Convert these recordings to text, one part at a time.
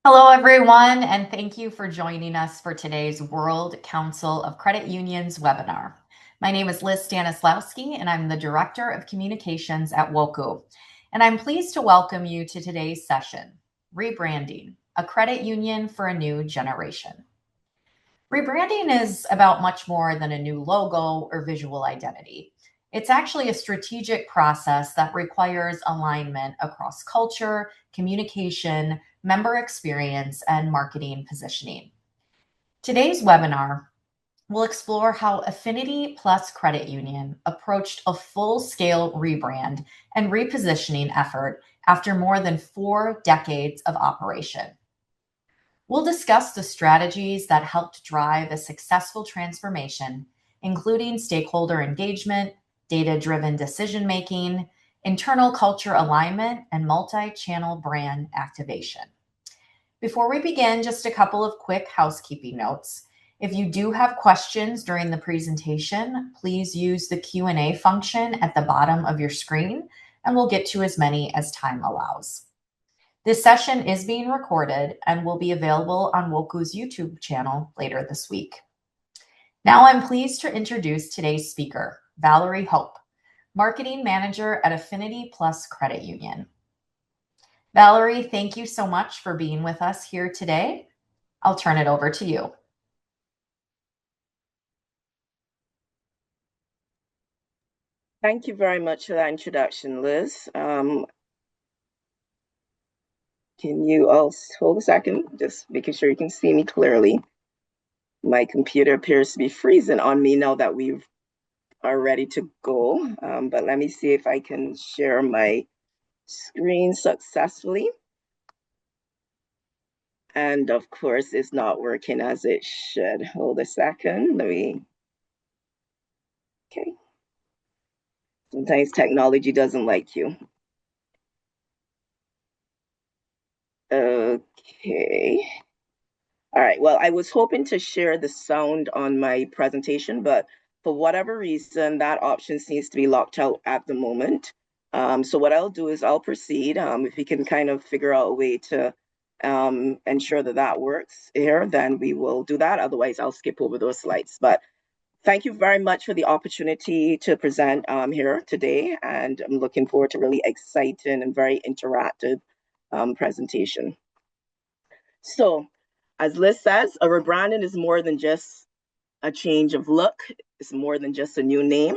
Hello, everyone, and thank you for joining us for today's World Council of Credit Unions webinar. My name is Liz Stanislawski, and I'm the Director of Communications at WOCU. And I'm pleased to welcome you to today's session, Rebranding, a credit union for a new generation. Rebranding is about much more than a new logo or visual identity. It's actually a strategic process that requires alignment across culture, communication, member experience, and marketing positioning. Today's webinar will explore how AffinityPlus Credit Union approached a full-scale rebrand and repositioning effort after more than 4 decades of operation. We'll discuss the strategies that helped drive a successful transformation, including stakeholder engagement, data-driven decision-making, internal culture alignment, and multi-channel brand activation. Before we begin, just a couple of quick housekeeping notes. If you do have questions during the presentation, please use the Q&A function at the bottom of your screen, and we'll get to as many as time allows. This session is being recorded and will be available on WOCU's YouTube channel later this week. Now I'm pleased to introduce today's speaker, Valerie Hope, Marketing Manager at AffinityPlus Credit Union. Valerie, thank you so much for being with us here today. I'll turn it over to you. Thank you very much for that introduction, Liz. Can you also hold a second, just making sure you can see me clearly. My computer appears to be freezing on me now that we are ready to go, but let me see if I can share my screen successfully. And of course, it's not working as it should. Hold a second, okay. Sometimes technology doesn't like you. Okay. All right, well, I was hoping to share the sound on my presentation, but for whatever reason, that option seems to be locked out at the moment. So what I'll do is I'll proceed. If we can kind of figure out a way to ensure that that works here, then we will do that. Otherwise, I'll skip over those slides. But thank you very much for the opportunity to present here today. And I'm looking forward to really exciting and very interactive presentation. So, as Liz says, a rebranding is more than just a change of look. It's more than just a new name.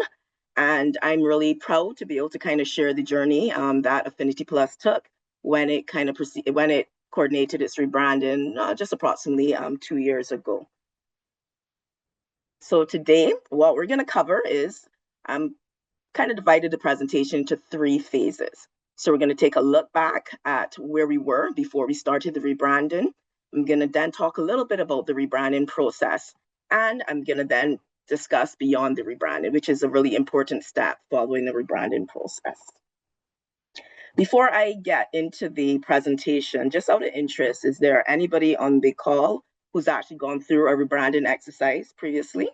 And I'm really proud to be able to kind of share the journey that AffinityPlus took when it coordinated its rebranding just approximately 2 years ago. So today, what we're going to cover is I'm kind of divided the presentation into 3 phases. So we're going to take a look back at where we were before we started the rebranding. I'm going to then talk a little bit about the rebranding process, and I'm going to then discuss beyond the rebranding, which is a really important step following the rebranding process. Before I get into the presentation, just out of interest, is there anybody on the call who's actually gone through a rebranding exercise previously?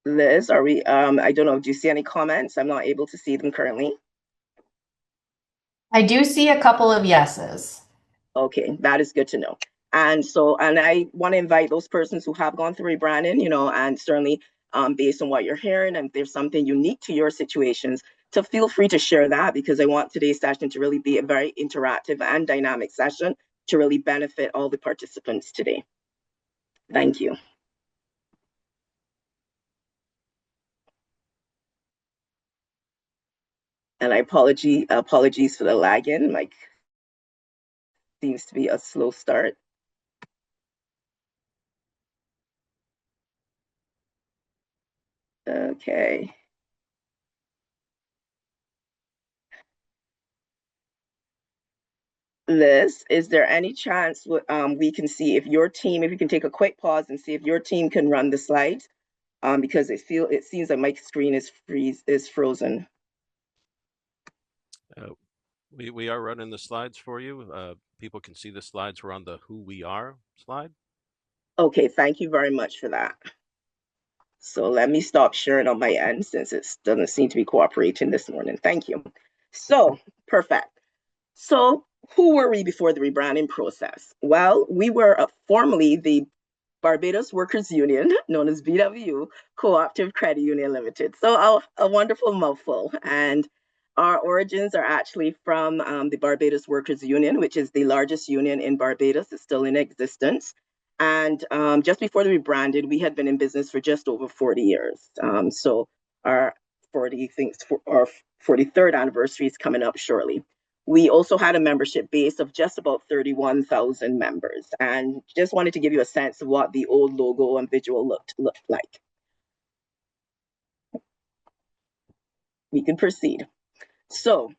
Liz, are we, I don't know, do you see any comments? I'm not able to see them currently. I do see a couple of yeses. Okay, that is good to know. And I want to invite those persons who have gone through rebranding, and certainly based on what you're hearing, and if there's something unique to your situations, to feel free to share that, because I want today's session to really be a very interactive and dynamic session to really benefit all the participants today. Thank you. And apologies for the lag in. Like, seems to be a slow start. Okay. Liz, is there any chance we can see if your team, if you can take a quick pause and see if your team can run the slides, because it seems like my screen is frozen. We are running the slides for you. People can see the slides. We're on the Who We Are slide. Okay, thank you very much for that. So let me stop sharing on my end since it doesn't seem to be cooperating this morning. Thank you. So, perfect. So who were we before the rebranding process? Well, we were formerly the Barbados Workers Union, known as BW, Cooperative Credit Union Limited. So a wonderful mouthful. And our origins are actually from the Barbados Workers Union, which is the largest union in Barbados. It's still in existence. And just before we rebranded, we had been in business for just over 40 years. So our 43rd anniversary is coming up shortly. We also had a membership base of just about 31,000 members, and just wanted to give you a sense of what the old logo and visual looked like. We can proceed. So,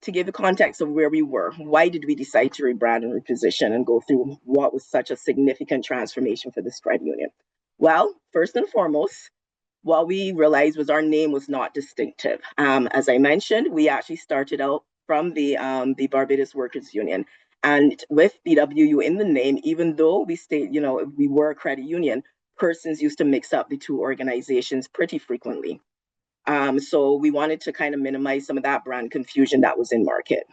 to give the context of where we were, why did we decide to rebrand and reposition and go through what was such a significant transformation for this credit union? Well, first and foremost, what we realized was our name was not distinctive. As I mentioned, we actually started out from the Barbados Workers Union. And with BWU in the name, even though we we were a credit union, persons used to mix up the two organizations pretty frequently. So we wanted to kind of minimize some of that brand confusion that was in market.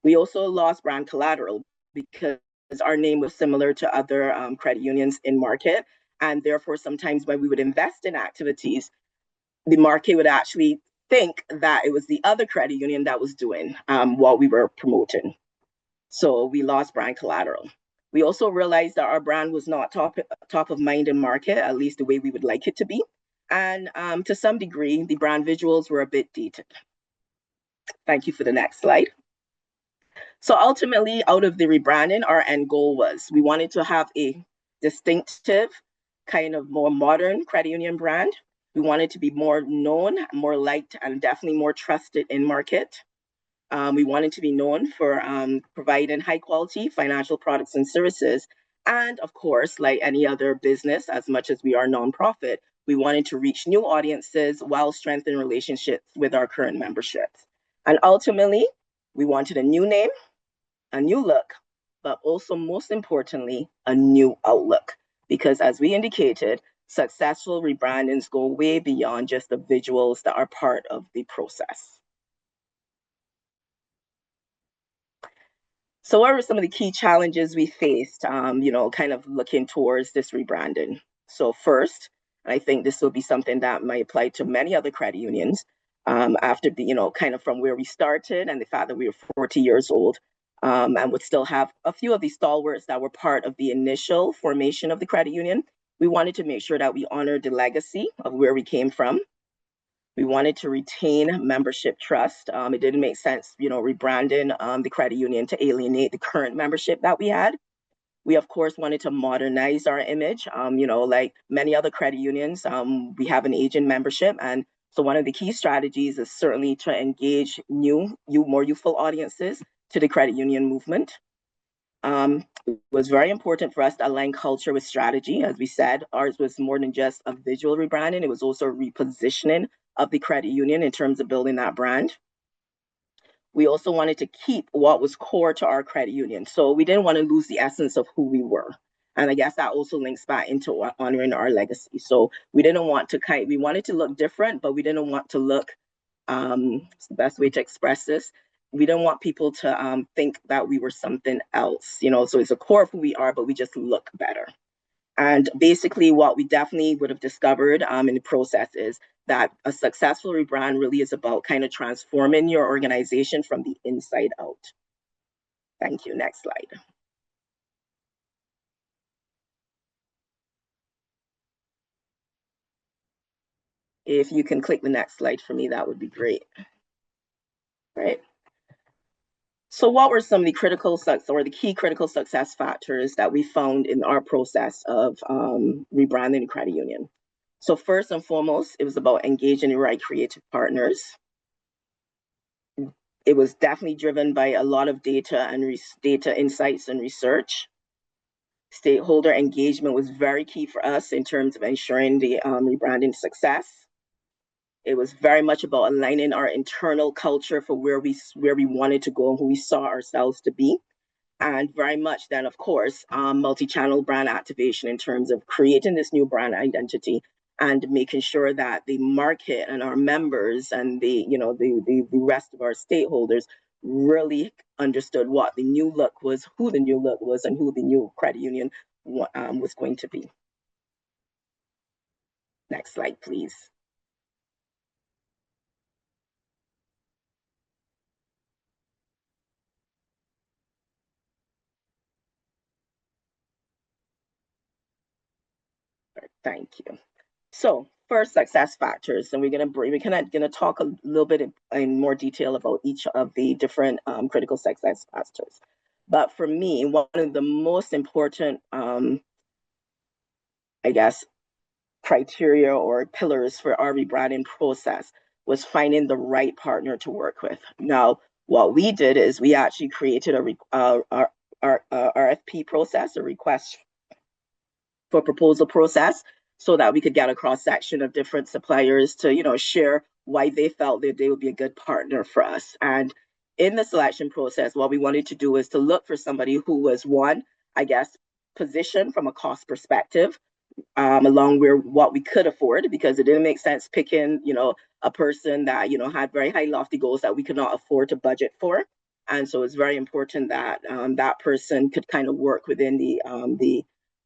We also lost brand collateral because our name was similar to other credit unions in market. And therefore, sometimes when we would invest in activities, the market would actually think that it was the other credit union that was doing what we were promoting. So we lost brand collateral. We also realized that our brand was not top of mind in market, at least the way we would like it to be. And to some degree, the brand visuals were a bit dated. Thank you for the next slide. So ultimately, out of the rebranding, our end goal was we wanted to have a distinctive, kind of more modern credit union brand. We wanted to be more known, more liked, and definitely more trusted in market. We wanted to be known for providing high quality financial products and services. And of course, like any other business, as much as we are nonprofit, we wanted to reach new audiences while strengthening relationships with our current memberships. And ultimately, we wanted a new name, a new look, but also most importantly, a new outlook. Because as we indicated, successful rebrandings go way beyond just the visuals that are part of the process. So what were some of the key challenges we faced, kind of looking towards this rebranding? So first, I think this will be something that might apply to many other credit unions after the, kind of from where we started and the fact that we were 40 years old and would still have a few of these stalwarts that were part of the initial formation of the credit union. We wanted to make sure that we honored the legacy of where we came from. We wanted to retain membership trust. It didn't make sense, rebranding the credit union to alienate the current membership that we had. We, of course, wanted to modernize our image. Like many other credit unions, we have an aging membership. And so one of the key strategies is certainly to engage more youthful audiences to the credit union movement. It was very important for us to align culture with strategy. As we said, ours was more than just a visual rebranding. It was also a repositioning of the credit union in terms of building that brand. We also wanted to keep what was core to our credit union. So we didn't want to lose the essence of who we were. And I guess that also links back into honoring our legacy. So we wanted to look different, but we didn't want to look, it's the best way to express this. We don't want people to think that we were something else, so it's a core of who we are, but we just look better. And basically what we definitely would have discovered in the process is that a successful rebrand really is about kind of transforming your organization from the inside out. Thank you. Next slide. If you can click the next slide for me, that would be great. Right. So what were some of the key critical success factors that we found in our process of rebranding the credit union? So first and foremost, it was about engaging the right creative partners. It was definitely driven by a lot of data and data insights and research. Stakeholder engagement was very key for us in terms of ensuring the rebranding success. It was very much about aligning our internal culture for where we wanted to go and who we saw ourselves to be. And very much then, of course, multi-channel brand activation in terms of creating this new brand identity and making sure that the market and our members and the rest of our stakeholders really understood what the new look was, who the new look was, and who the new credit union was going to be. Next slide, please. Thank you. So first, success factors, and we're gonna talk a little bit in more detail about each of the different critical success factors. But for me, one of the most important, I guess, criteria or pillars for our rebranding process was finding the right partner to work with. Now, what we did is we actually created our RFP process, a request for proposal process, so that we could get a cross section of different suppliers to share why they felt that they would be a good partner for us. And in the selection process, what we wanted to do is to look for somebody who was, one, I guess, positioned from a cost perspective, along with what we could afford, because it didn't make sense picking a person that had very high lofty goals that we could not afford to budget for. And so it's very important that that person could kind of work within the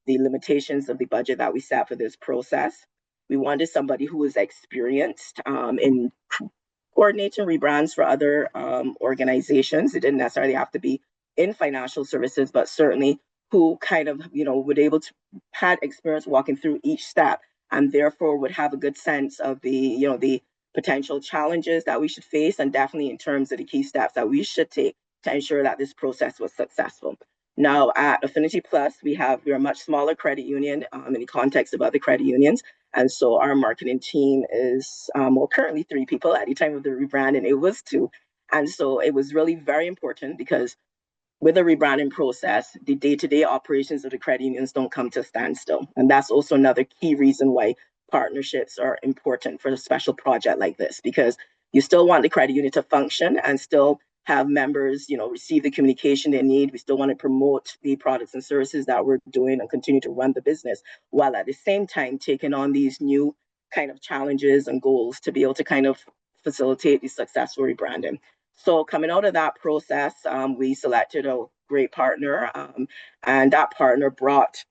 limitations of the budget that we set for this process. We wanted somebody who was experienced in coordinating rebrands for other organizations. It didn't necessarily have to be in financial services, but certainly who kind of would able to had experience walking through each step, and therefore would have a good sense of the potential challenges that we should face, and definitely in terms of the key steps that we should take to ensure that this process was successful. Now at Affinity Plus, we're a much smaller credit union in the context of other credit unions. And so our marketing team is currently 3 people. At the time of the rebranding, it was 2. And so it was really very important, because with the rebranding process, the day-to-day operations of the credit unions don't come to a standstill. And that's also another key reason why partnerships are important for a special project like this, because you still want the credit union to function and still have members, receive the communication they need. We still want to promote the products and services that we're doing and continue to run the business, while at the same time taking on these new kind of challenges and goals to be able to kind of facilitate the successful rebranding. So coming out of that process, we selected a great partner, and that partner brought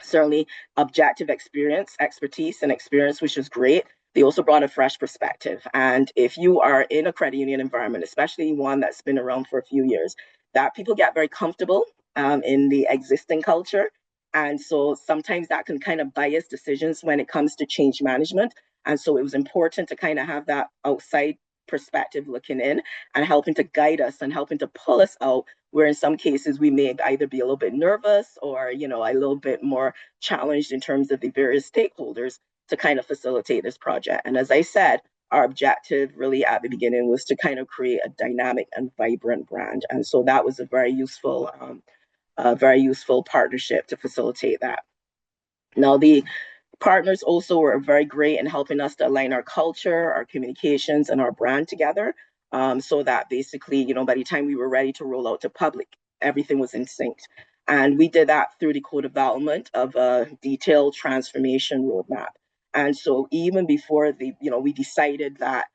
certainly objective expertise and experience, which was great. They also brought a fresh perspective. And if you are in a credit union environment, especially one that's been around for a few years, that people get very comfortable in the existing culture. And so sometimes that can kind of bias decisions when it comes to change management. And so it was important to kind of have that outside perspective looking in and helping to guide us and helping to pull us out, where in some cases we may either be a little bit nervous or a little bit more challenged in terms of the various stakeholders to kind of facilitate this project. And as I said, our objective really at the beginning was to kind of create a dynamic and vibrant brand. And so that was a very useful partnership to facilitate that. Now, the partners also were very great in helping us to align our culture, our communications, and our brand together, so that basically, by the time we were ready to roll out to public, everything was in sync. And we did that through the co-development of a detailed transformation roadmap. And so even before we decided that,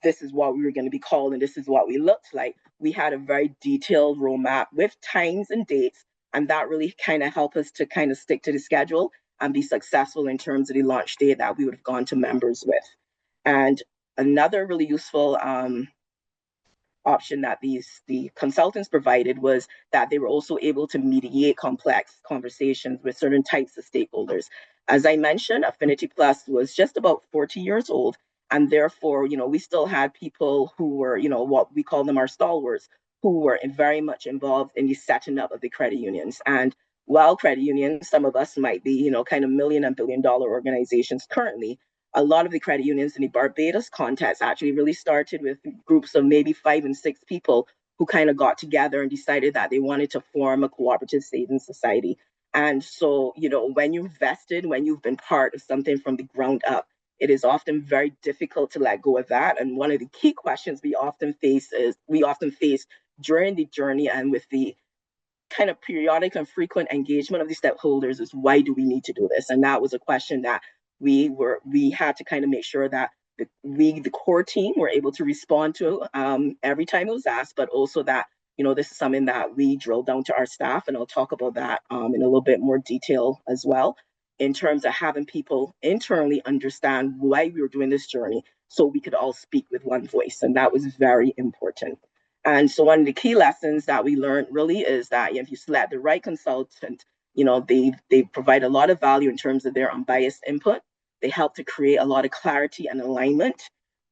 this is what we were going to be called and this is what we looked like, we had a very detailed roadmap with times and dates. And that really kind of helped us to kind of stick to the schedule and be successful in terms of the launch date that we would have gone to members with. And another really useful option that the consultants provided was that they were also able to mediate complex conversations with certain types of stakeholders. As I mentioned, Affinity Plus was just about 40 years old, and therefore, we still had people who were, what we call them our stalwarts, who were very much involved in the setting up of the credit unions. And while credit unions, some of us might be, kind of million and billion-dollar organizations currently, a lot of the credit unions in the Barbados context actually really started with groups of maybe 5 and 6 people who kind of got together and decided that they wanted to form a cooperative savings society. And so, when you've vested, when you've been part of something from the ground up, it is often very difficult to let go of that. And one of the key questions we often face during the journey and with the kind of periodic and frequent engagement of the stakeholders is, why do we need to do this? And that was a question that we had to kind of make sure that the core team, were able to respond to every time it was asked, but also that, this is something that we drill down to our staff, and I'll talk about that in a little bit more detail as well, in terms of having people internally understand why we were doing this journey, so we could all speak with one voice, and that was very important. And so one of the key lessons that we learned really is that if you select the right consultant, they provide a lot of value in terms of their unbiased input. They help to create a lot of clarity and alignment.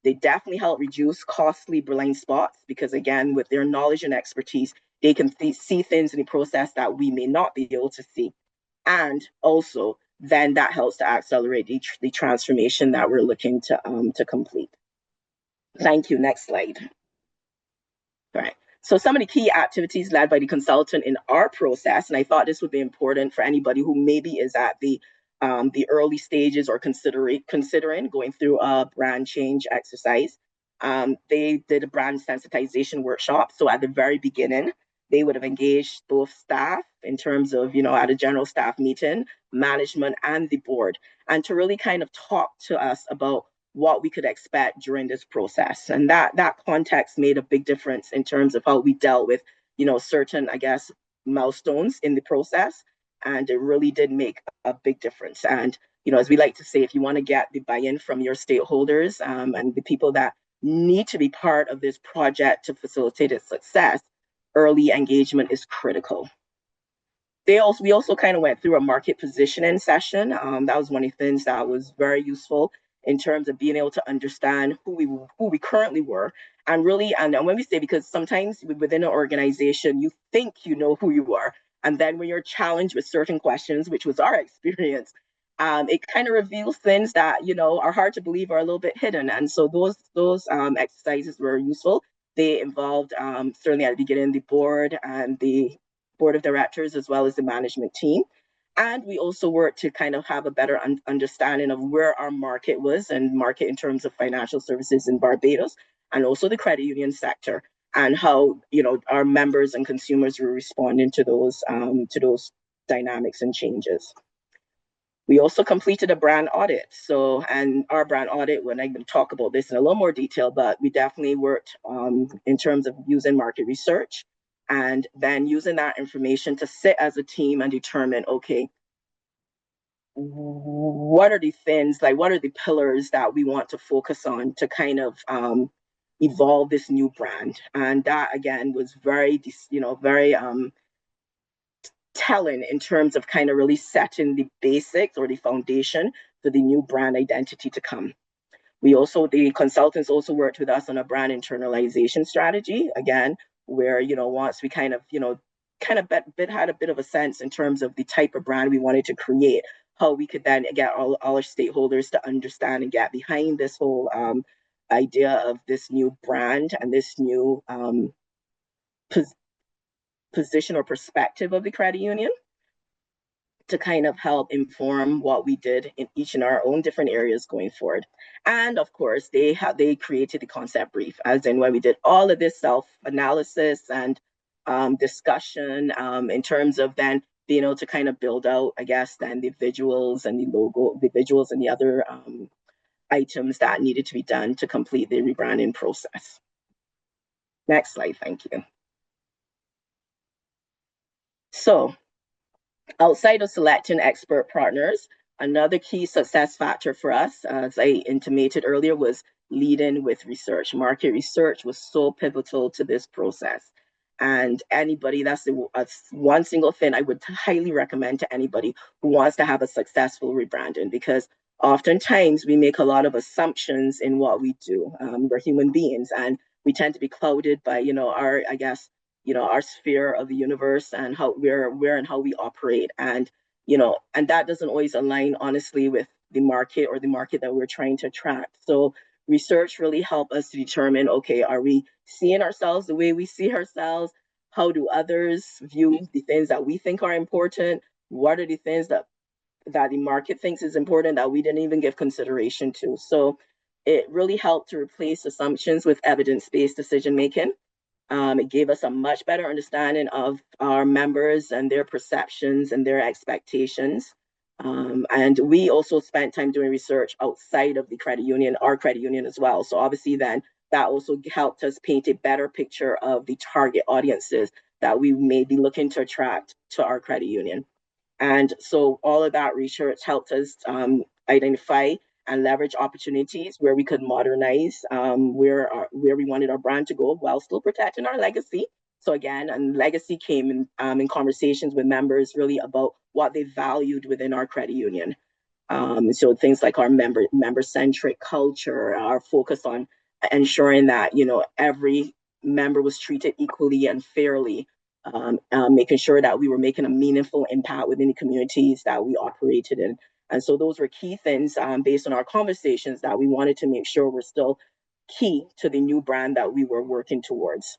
They definitely help reduce costly blind spots because, again, with their knowledge and expertise, they can see things in the process that we may not be able to see. And also, then that helps to accelerate the transformation that we're looking to complete. Thank you. Next slide. All right. So some of the key activities led by the consultant in our process, and I thought this would be important for anybody who maybe is at the early stages or considering going through a brand change exercise. They did a brand sensitization workshop. So at the very beginning, they would have engaged both staff in terms of, at a general staff meeting, management, and the board, and to really kind of talk to us about what we could expect during this process. And that context made a big difference in terms of how we dealt with, certain, I guess, milestones in the process. And it really did make a big difference. And, as we like to say, if you want to get the buy-in from your stakeholders and the people that need to be part of this project to facilitate its success, early engagement is critical. We also kind of went through a market positioning session. That was one of the things that was very useful in terms of being able to understand who we currently were, and really, and when we say, because sometimes within an organization, you think you know who you are, and then when you're challenged with certain questions, which was our experience, it kind of reveals things that are hard to believe are a little bit hidden. And so those exercises were useful. They involved certainly at the beginning the board and the board of directors as well as the management team. And we also worked to kind of have a better understanding of where our market was, and market in terms of financial services in Barbados, and also the credit union sector, and how our members and consumers were responding to those dynamics and changes. We also completed a brand audit. So, and our brand audit, when I can talk about this in a little more detail, but we definitely worked in terms of using market research, and then using that information to sit as a team and determine, okay, what are the things, like what are the pillars that we want to focus on to kind of evolve this new brand. And that, again, was very telling in terms of kind of really setting the basics or the foundation for the new brand identity to come. The consultants also worked with us on a brand internalization strategy, again, where, once we kind of had a bit of a sense in terms of the type of brand we wanted to create, how we could then get all our stakeholders to understand and get behind this whole idea of this new brand and this new position or perspective of the credit union, to kind of help inform what we did in each in our own different areas going forward. And of course, they created the concept brief, as in when we did all of this self-analysis and discussion in terms of then being able to kind of build out, I guess, then the visuals and the logo, the visuals and the other items that needed to be done to complete the rebranding process. Next slide, thank you. So, outside of selecting expert partners, another key success factor for us, as I intimated earlier, was leading with research. Market research was so pivotal to this process. And anybody, that's one single thing I would highly recommend to anybody who wants to have a successful rebranding, because oftentimes we make a lot of assumptions in what we do. We're human beings, and we tend to be clouded by, our, I guess, our sphere of the universe and how where and how we operate. And, and that doesn't always align, honestly, with the market or the market that we're trying to attract. So research really help us to determine, okay, are we seeing ourselves the way we see ourselves? How do others view the things that we think are important? What are the things that the market thinks is important that we didn't even give consideration to? So it really helped to replace assumptions with evidence-based decision-making. It gave us a much better understanding of our members and their perceptions and their expectations. And we also spent time doing research outside of the credit union, our credit union as well. So obviously then that also helped us paint a better picture of the target audiences that we may be looking to attract to our credit union. And so all of that research helped us identify and leverage opportunities where we could modernize where we wanted our brand to go while still protecting our legacy. So again, and legacy came in conversations with members really about what they valued within our credit union. So things like our member-centric culture, our focus on ensuring that every member was treated equally and fairly, making sure that we were making a meaningful impact within the communities that we operated in. And so those were key things based on our conversations that we wanted to make sure were still key to the new brand that we were working towards.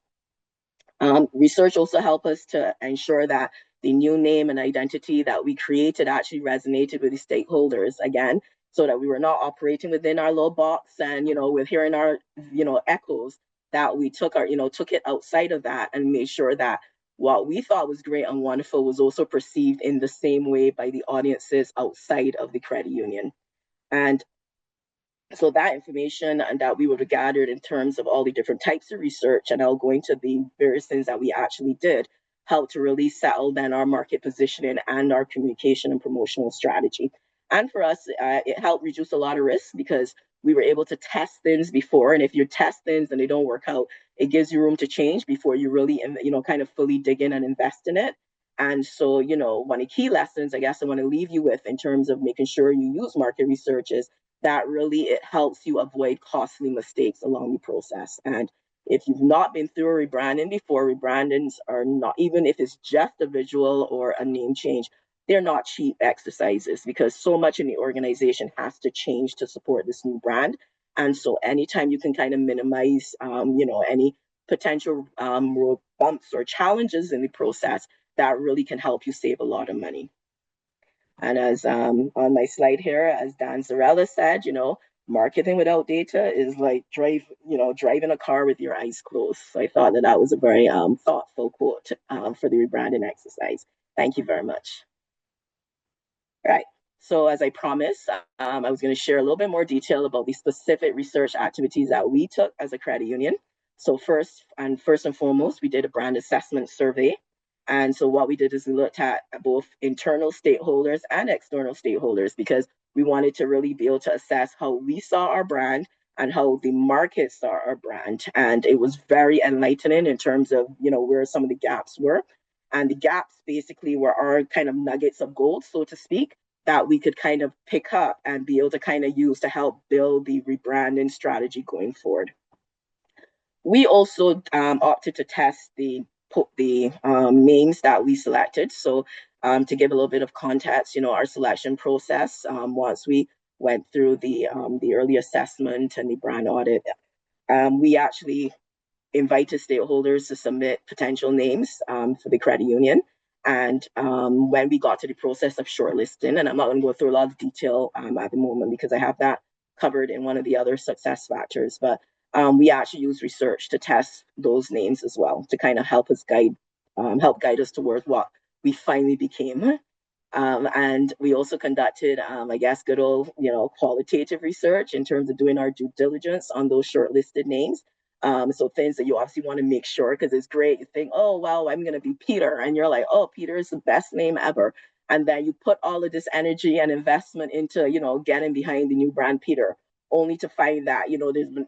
Research also helped us to ensure that the new name and identity that we created actually resonated with the stakeholders again, so that we were not operating within our little box and, with hearing our, echoes, that we took it outside of that and made sure that what we thought was great and wonderful was also perceived in the same way by the audiences outside of the credit union. And so that information and that we would have gathered in terms of all the different types of research, and I'll go into the various things that we actually did, help to really settle then our market positioning and our communication and promotional strategy. And for us, it helped reduce a lot of risk because we were able to test things before. And if you test things and they don't work out, it gives you room to change before you really, kind of fully dig in and invest in it. And so, one of the key lessons I guess I want to leave you with in terms of making sure you use market research is that really it helps you avoid costly mistakes along the process. And if you've not been through a rebranding before, rebrandings are not, even if it's just a visual or a name change, they're not cheap exercises because so much in the organization has to change to support this new brand. And so anytime you can kind of minimize, any potential road bumps or challenges in the process, that really can help you save a lot of money. And as on my slide here, as Dan Zarella said, marketing without data is like driving a car with your eyes closed. So I thought that was a very thoughtful quote for the rebranding exercise. Thank you very much. All right. So as I promised, I was going to share a little bit more detail about the specific research activities that we took as a credit union. So first and foremost, we did a brand assessment survey. And so what we did is we looked at both internal stakeholders and external stakeholders because we wanted to really be able to assess how we saw our brand and how the market saw our brand. And it was very enlightening in terms of, where some of the gaps were. And the gaps basically were our kind of nuggets of gold, so to speak, that we could kind of pick up and be able to kind of use to help build the rebranding strategy going forward. We also opted to test the names that we selected. So to give a little bit of context, our selection process, once we went through the early assessment and the brand audit, we actually invited stakeholders to submit potential names for the credit union. And when we got to the process of shortlisting, and I'm not going to go through a lot of detail at the moment because I have that covered in one of the other success factors, but we actually use research to test those names as well to kind of help guide us towards what we finally became. And we also conducted, I guess, good old, qualitative research in terms of doing our due diligence on those shortlisted names. So things that you obviously want to make sure, because it's great. You think, oh, well, I'm going to be Peter. And you're like, oh, Peter is the best name ever. And then you put all of this energy and investment into, getting behind the new brand Peter, only to find that,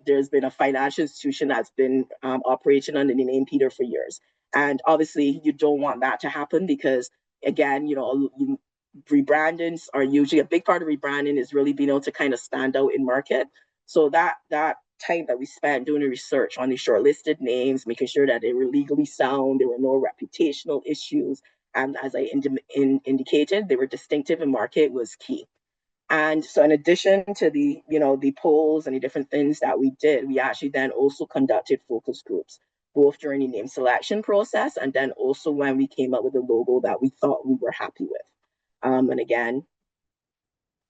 there's been a financial institution that's been operating under the name Peter for years. And obviously you don't want that to happen because, again, rebrandings are usually a big part of rebranding is really being able to kind of stand out in market. So that time that we spent doing the research on the shortlisted names, making sure that they were legally sound, there were no reputational issues, and as I indicated, they were distinctive in market was key. And so in addition to the polls and the different things that we did, we actually then also conducted focus groups, both during the name selection process and then also when we came up with a logo that we thought we were happy with. And again,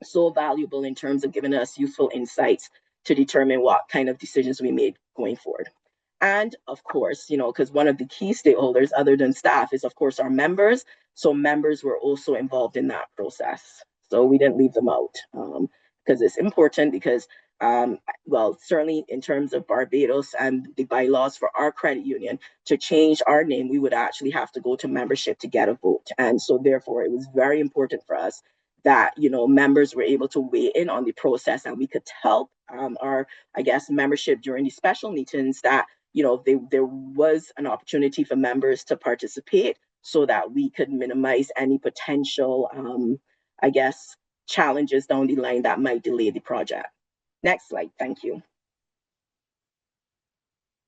so valuable in terms of giving us useful insights to determine what kind of decisions we made going forward. And of course, because one of the key stakeholders other than staff is of course our members. So members were also involved in that process. So we didn't leave them out because it's important because, well, certainly in terms of Barbados and the bylaws for our credit union, to change our name, we would actually have to go to membership to get a vote. And so therefore, it was very important for us that, you know, members were able to weigh in on the process, and we could help our, I guess, membership during the special meetings, that, you know, there was an opportunity for members to participate so that we could minimize any potential, I guess, challenges down the line that might delay the project. Next slide, thank you.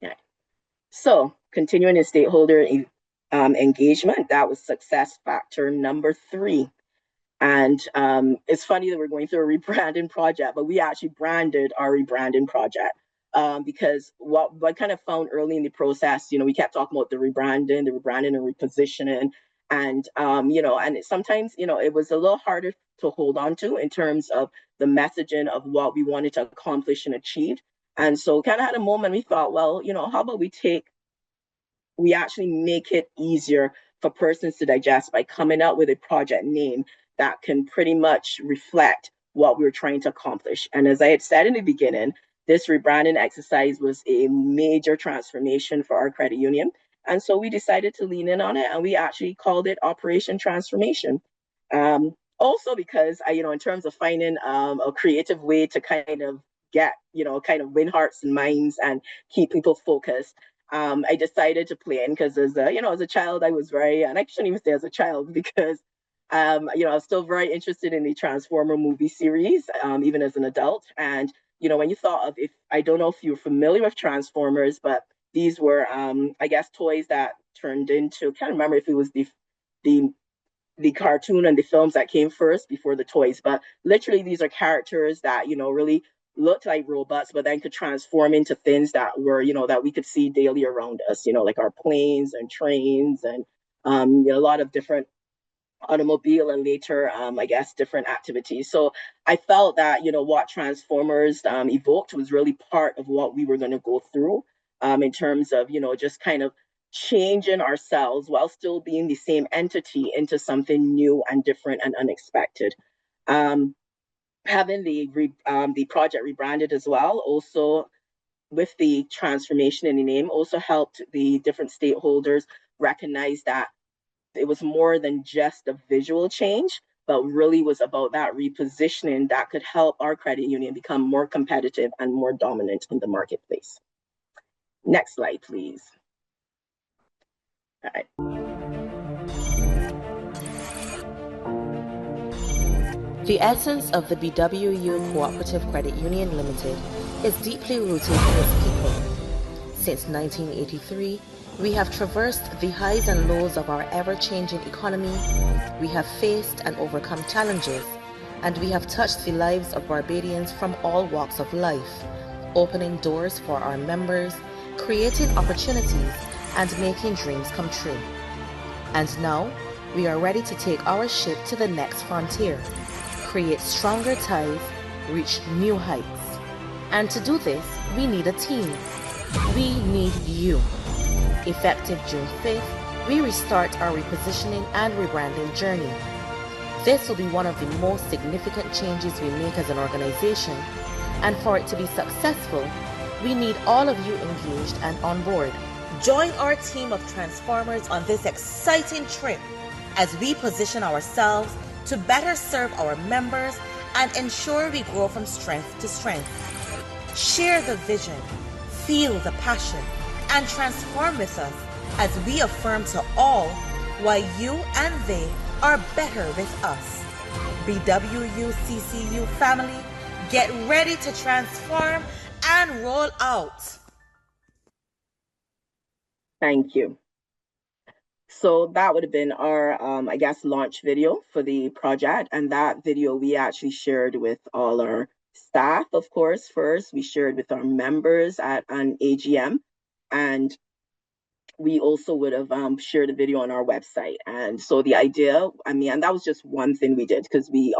Yeah. So continuing in stakeholder engagement, that was success factor number 3. And it's funny that we're going through a rebranding project, but we actually branded our rebranding project because what I kind of found early in the process, you know, we kept talking about the rebranding and repositioning. And, you know, and sometimes, you know, it was a little harder to hold on to in terms of the messaging of what we wanted to accomplish and achieve. And so kind of had a moment we thought, well, you know, how about we actually make it easier for persons to digest by coming up with a project name that can pretty much reflect what we're trying to accomplish. And as I had said in the beginning, this rebranding exercise was a major transformation for our credit union. And so we decided to lean in on it, and we actually called it Operation Transformation. Also because, you know, in terms of finding a creative way to kind of get, you know, kind of win hearts and minds and keep people focused, I decided to play in because as a, you know, as a child, I was very, and I shouldn't even say as a child because, you know, I was still very interested in the Transformer movie series, even as an adult. And, you know, when you thought of, if I don't know if you're familiar with Transformers, but these were, I guess, toys that turned into, I can't remember if it was the cartoon and the films that came first before the toys, but literally these are characters that, you know, really looked like robots, but then could transform into things that were, you know, that we could see daily around us, you know, like our planes and trains and you know, a lot of different automobile and later, I guess, different activities. So I felt that, you know, what Transformers evoked was really part of what we were going to go through in terms of, you know, just kind of changing ourselves while still being the same entity into something new and different and unexpected. Having the project rebranded as well, also with the transformation in the name, also helped the different stakeholders recognize that it was more than just a visual change, but really was about that repositioning that could help our credit union become more competitive and more dominant in the marketplace. Next slide, please. All right. The essence of the BWU Cooperative Credit Union Limited is deeply rooted in its people. Since 1983, we have traversed the highs and lows of our ever-changing economy. We have faced and overcome challenges, and we have touched the lives of Barbadians from all walks of life, opening doors for our members, creating opportunities, and making dreams come true. And now, we are ready to take our ship to the next frontier, create stronger ties, reach new heights. And to do this, we need a team. We need you. Effective June 5th, we restart our repositioning and rebranding journey. This will be one of the most significant changes we make as an organization, and for it to be successful, we need all of you engaged and on board. Join our team of transformers on this exciting trip as we position ourselves to better serve our members and ensure we grow from strength to strength. Share the vision, feel the passion, and transform with us as we affirm to all why you and they are better with us. BWUCCU family, get ready to transform and roll out. Thank you. So that would have been our, I guess, launch video for the project. And that video we actually shared with all our staff, of course. First, we shared with our members at an AGM. And we also would have shared a video on our website. And so the idea, I mean, and that was just one thing we did, because we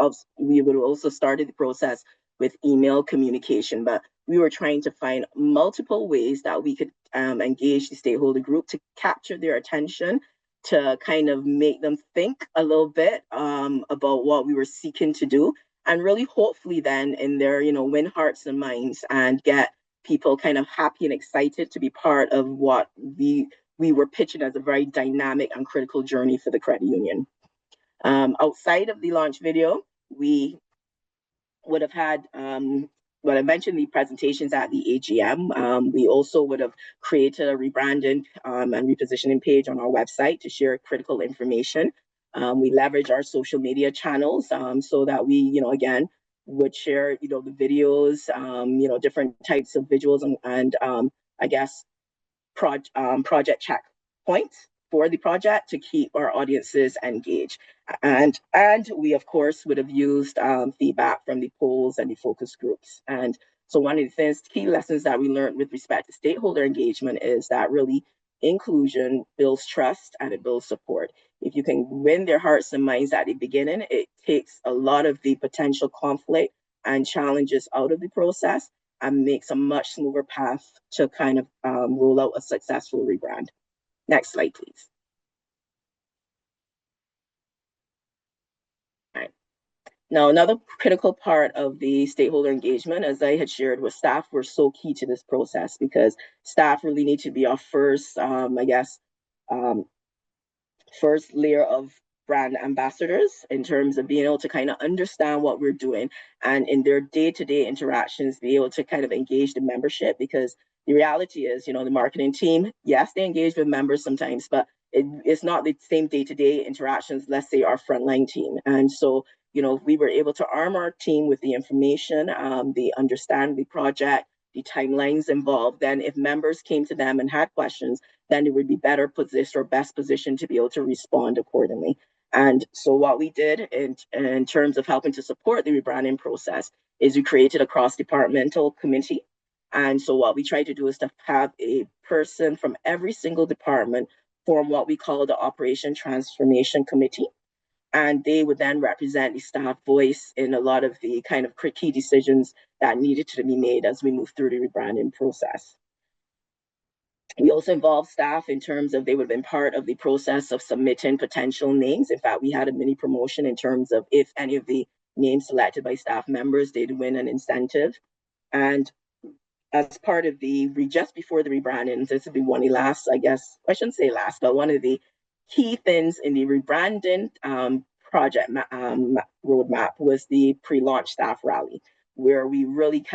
would have also started the process with email communication, but we were trying to find multiple ways that we could engage the stakeholder group to capture their attention to kind of make them think a little bit about what we were seeking to do, and really hopefully then in their, win hearts and minds and get people kind of happy and excited to be part of what we were pitching as a very dynamic and critical journey for the credit union. Outside of the launch video, we would have had, I mentioned the presentations at the AGM. We also would have created a rebranding and repositioning page on our website to share critical information. We leverage our social media channels so that we, again, would share, the videos, different types of visuals and I guess, project check points for the project to keep our audiences engaged. And we, of course, would have used feedback from the polls and the focus groups. And so one of the things, key lessons that we learned with respect to stakeholder engagement is that really inclusion builds trust and it builds support. If you can win their hearts and minds at the beginning, it takes a lot of the potential conflict and challenges out of the process and makes a much smoother path to kind of roll out a successful rebrand. Next slide, please. All right. Now, another critical part of the stakeholder engagement, as I had shared with staff, were so key to this process because staff really need to be our first, first layer of brand ambassadors in terms of being able to kind of understand what we're doing and in their day-to-day interactions be able to kind of engage the membership, because the reality is, the marketing team, yes, they engage with members sometimes, but it's not the same day-to-day interactions, let's say our frontline team. And so, if we were able to arm our team with the information, the understand the project, the timelines involved, then if members came to them and had questions, then it would be better positioned or best positioned to be able to respond accordingly. And so what we did in terms of helping to support the rebranding process is we created a cross-departmental committee. And so what we try to do is to have a person from every single department form what we call the Operation Transformation Committee. And they would then represent the staff voice in a lot of the kind of key decisions that needed to be made as we move through the rebranding process. We also involved staff in terms of they would have been part of the process of submitting potential names. In fact, we had a mini promotion in terms of if any of the names selected by staff members, they'd win an incentive. And as part of just before the rebranding, this would be one of the last, I guess, I shouldn't say last, but one of the key things in the rebranding project roadmap was the pre-launch staff rally, where we really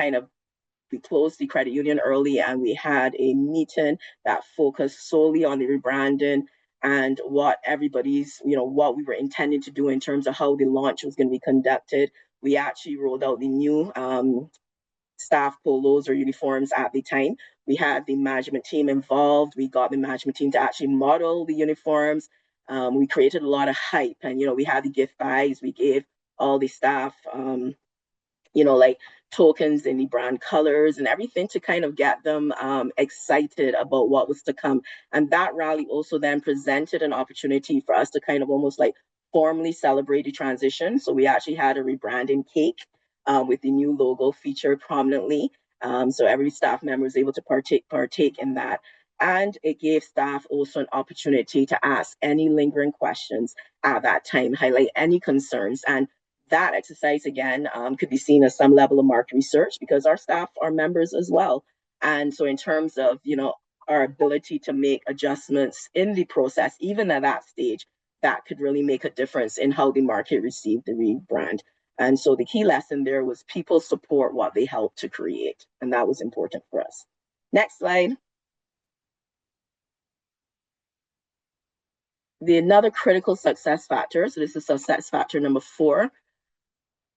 we closed the credit union early and we had a meeting that focused solely on the rebranding and what everybody's, what we were intending to do in terms of how the launch was going to be conducted. We actually rolled out the new staff polos or uniforms at the time. We had the management team involved. We got the management team to actually model the uniforms. We created a lot of hype and, we had the gift bags. We gave all the staff, like tokens in the brand colors and everything to kind of get them excited about what was to come. And that rally also then presented an opportunity for us to kind of almost like formally celebrate the transition. So we actually had a rebranding cake with the new logo featured prominently. So every staff member was able to partake in that. And it gave staff also an opportunity to ask any lingering questions at that time, highlight any concerns. And that exercise, again, could be seen as some level of market research because our staff are members as well. And so in terms of, our ability to make adjustments in the process, even at that stage, that could really make a difference in how the market received the rebrand. And so the key lesson there was people support what they helped to create. And that was important for us. Next slide. Another critical success factor, so this is success factor number 4,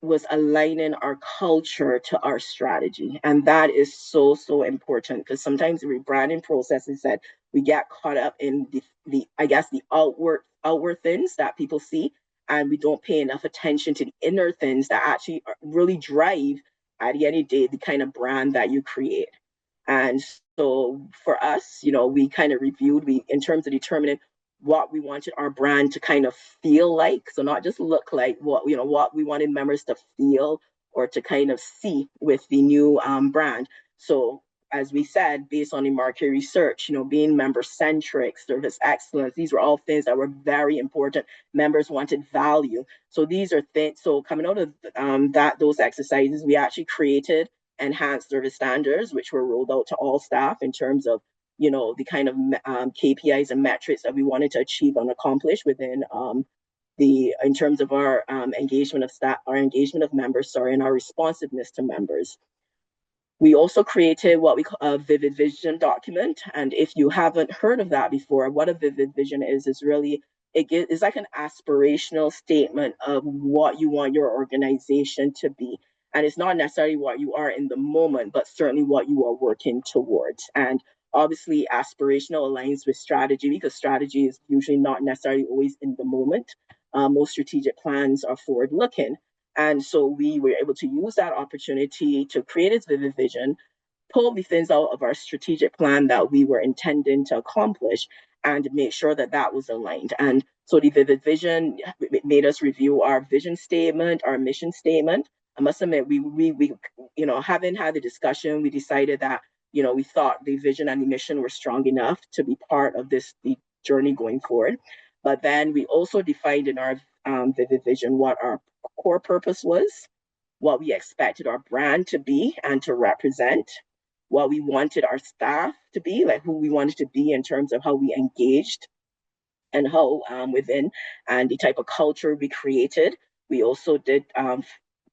was aligning our culture to our strategy. And that is so, so important because sometimes the rebranding process is that we get caught up in the outward things that people see, and we don't pay enough attention to the inner things that actually really drive, at the end of the day, the kind of brand that you create. And so for us, we kind of reviewed, in terms of determining what we wanted our brand to kind of feel like. So not just look like, what we wanted members to feel or to kind of see with the new brand. So as we said, based on the market research, being member-centric, service excellence, these were all things that were very important. Members wanted value. So these are things, so coming out of those exercises, we actually created enhanced service standards, which were rolled out to all staff in terms of, the kind of KPIs and metrics that we wanted to achieve and accomplish within in terms of our engagement of staff, our engagement of members, and our responsiveness to members. We also created what we call a vivid vision document. And if you haven't heard of that before, what a vivid vision is really, it's like an aspirational statement of what you want your organization to be. And it's not necessarily what you are in the moment, but certainly what you are working towards. And obviously aspirational aligns with strategy, because strategy is usually not necessarily always in the moment. Most strategic plans are forward looking. And so we were able to use that opportunity to create its vivid vision, pull the things out of our strategic plan that we were intending to accomplish, and make sure that that was aligned. And so the vivid vision made us review our vision statement, our mission statement. I must admit, we having had the discussion, we decided that, we thought the vision and the mission were strong enough to be part of the journey going forward. But then we also defined in our vivid vision what our core purpose was, what we expected our brand to be and to represent, what we wanted our staff to be, like who we wanted to be in terms of how we engaged and how within, and the type of culture we created. We also did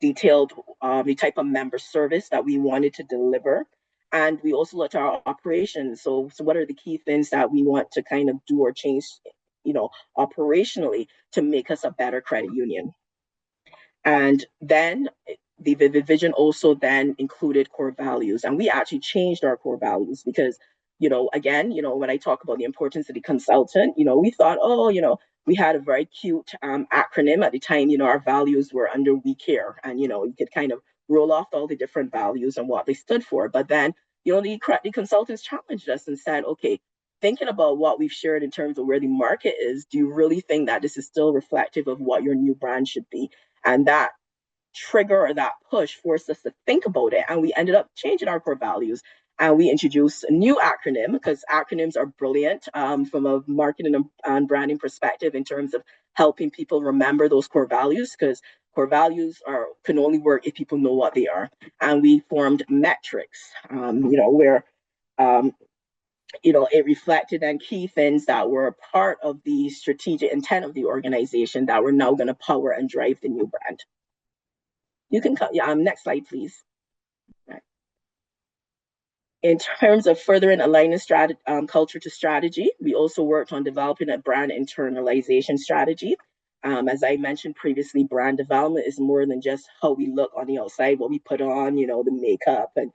detailed the type of member service that we wanted to deliver. And we also looked at our operations. So what are the key things that we want to kind of do or change, operationally to make us a better credit union? And then the vivid vision also then included core values. And we actually changed our core values because, again, when I talk about the importance of the consultant, we thought, we had a very cute acronym at the time. Our values were under We Care. And, you could kind of roll off all the different values and what they stood for. But then, the consultants challenged us and said, okay, thinking about what we've shared in terms of where the market is, do you really think that this is still reflective of what your new brand should be? And that trigger or that push forced us to think about it. And we ended up changing our core values. And we introduced a new acronym, because acronyms are brilliant from a marketing and branding perspective in terms of helping people remember those core values, because core values can only work if people know what they are. And we formed metrics, where it reflected on key things that were part of the strategic intent of the organization that were now going to power and drive the new brand. You can next slide, please. Right. In terms of furthering aligning culture to strategy, we also worked on developing a brand internalization strategy. As I mentioned previously, brand development is more than just how we look on the outside, what we put on, the makeup and,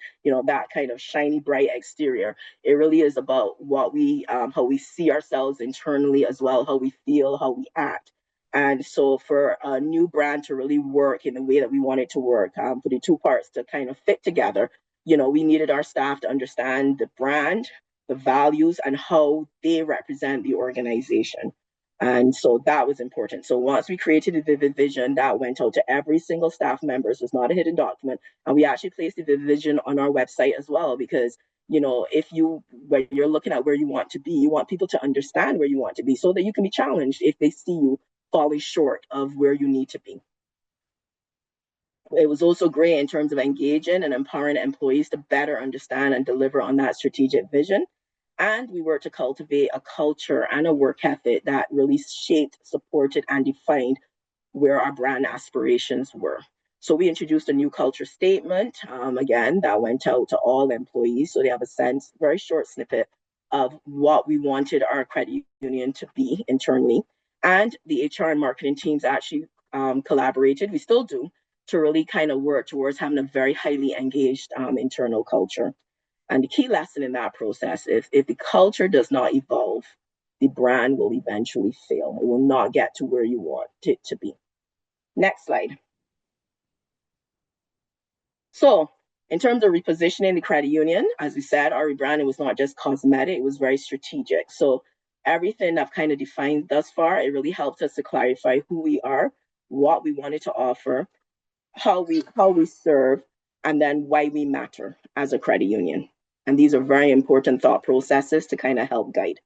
that kind of shiny, bright exterior. It really is about what how we see ourselves internally as well, how we feel, how we act. And so for a new brand to really work in the way that we want it to work, for the two parts to kind of fit together, we needed our staff to understand the brand, the values, and how they represent the organization. And so that was important. So once we created a vivid vision, that went out to every single staff member. So it's not a hidden document. And we actually placed the vivid vision on our website as well, because, when you're looking at where you want to be, you want people to understand where you want to be so that you can be challenged if they see you falling short of where you need to be. It was also great in terms of engaging and empowering employees to better understand and deliver on that strategic vision. And we worked to cultivate a culture and a work ethic that really shaped, supported, and defined where our brand aspirations were. So we introduced a new culture statement, again, that went out to all employees. So they have a very short snippet of what we wanted our credit union to be internally. And the HR and marketing teams actually collaborated, we still do, to really kind of work towards having a very highly engaged internal culture. And the key lesson in that process is if the culture does not evolve, the brand will eventually fail. It will not get to where you want it to be. Next slide. So in terms of repositioning the credit union, as we said, our rebranding was not just cosmetic, it was very strategic. So everything I've kind of defined thus far, it really helped us to clarify who we are, what we wanted to offer, how we serve, and then why we matter as a credit union. And these are very important thought processes to kind of help guide.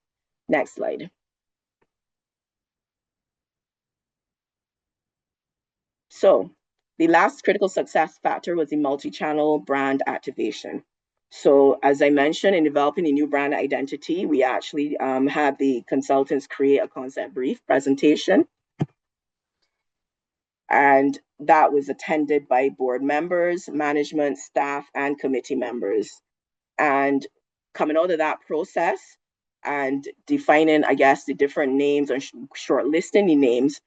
Next slide. So the last critical success factor was the multi-channel brand activation. So as I mentioned, in developing a new brand identity, we actually had the consultants create a concept brief presentation. And that was attended by board members, management, staff, and committee members. And coming out of that process and defining, I guess, the different names or shortlisting the names,